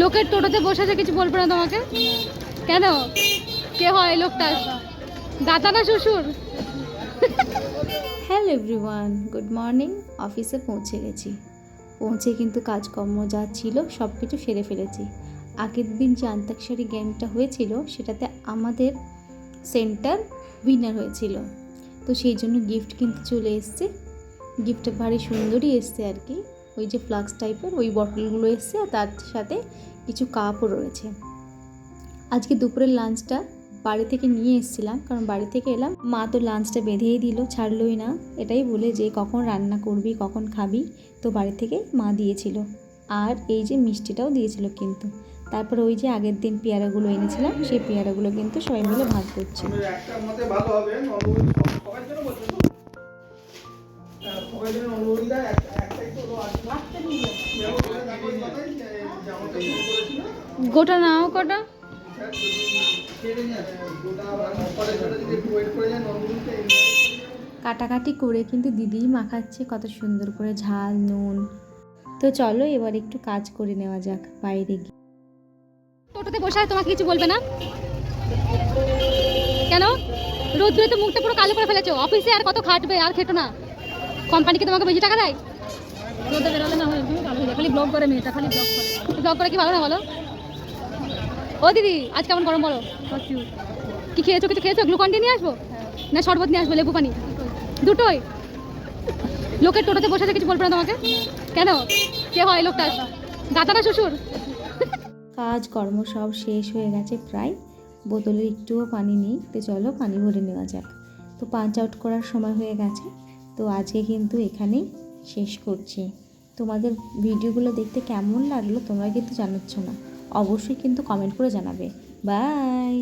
লোকের টোটোতে বসে আছে, কিছু বলবে না তোমাকে? কেন? কে হয় লোকটা? দাদা না শ্বশুর? Hello everyone, good morning. অফিসে পৌঁছে গেছি। পৌঁছে কিন্তু কাজকর্ম যা ছিল সব কিছু সেরে ফেলেছি। আগের দিন যে আন্তাক্ষরী গেমটা হয়েছিল সেটাতে আমাদের সেন্টার উইনার হয়েছিল, তো সেই জন্য গিফট কিন্তু চলে এসছে। গিফটটা ভারী সুন্দরই এসছে আর কি, ওই যে ফ্লাক্স টাইপের ওই বটলগুলো এসছে, আর তার সাথে কিছু কাপও রয়েছে। আজকে দুপুরের লাঞ্চটা বাড়ি থেকে নিয়ে এসেছিলাম, কারণ বাড়ি থেকে এলাম, মা তো লাঞ্চটা বেঁধেই দিল, ছাড়লই না, এটাই বলে যে কখন রান্না করবি কখন খাবি, তো বাড়ি থেকে মা দিয়েছিল। আর এই যে মিষ্টিটাও দিয়েছিল কিন্তু। তারপরে ওই যে আগের দিন পেয়ারাগুলো এনেছিলাম, সেই পেয়ারাগুলো কিন্তু সবাই মিলে ভাগ করছে। গোটা নাও কটা। কাটাকাটি করে কিন্তু দিদিই মাখাচ্ছে কত সুন্দর করে ঝাল নুন। তো চলো এবার একটু কাজ করে নেওয়া যাক বাইরে গিয়ে। টোটোতে বসে আছে, তোমাকে কিছু বলবে না? কেন? রোদ্দুরে তো মুখটা পুরো কালো করে ফেলেছো। অফিসে আর কত খাটবে, আর খেটো না। কোম্পানিকে তোমাকে বেশি টাকা দেয়? রোদে বেরোলে না হয় একদম ভালো হয়ে যায়। খালি ব্লগ করে মেয়েটা, খালি ব্লগ করে। ব্লগ করে কি ভালো না বলো? ও দিদি, আজ কেমন গরম বলো? কি খেয়েছো? কিছু খেয়েছো? গ্লুকন-ডি নিয়ে আসবো না শরবত নিয়ে আসবো, লেবু পানি? দুটোই। লোকের টোটোতে বসে আছে, কিছু বলবে না তোমাকে? কেন? কে হয় লোকটা? দাদা না শ্বশুর? কাজকর্ম সব শেষ হয়ে গেছে প্রায়, বোতলে একটুও পানি নেই, তো চলো পানি ভরে নেওয়া যাক। তো পাঞ্চ আউট করার সময় হয়ে গেছে, তো আজকে কিন্তু এখানেই শেষ করছি। তোমাদের ভিডিওগুলো দেখতে কেমন লাগলো তোমরা কিন্তু জানাচ্ছ না, অবশ্যই কিন্তু কমেন্ট করে জানাবে। বাই।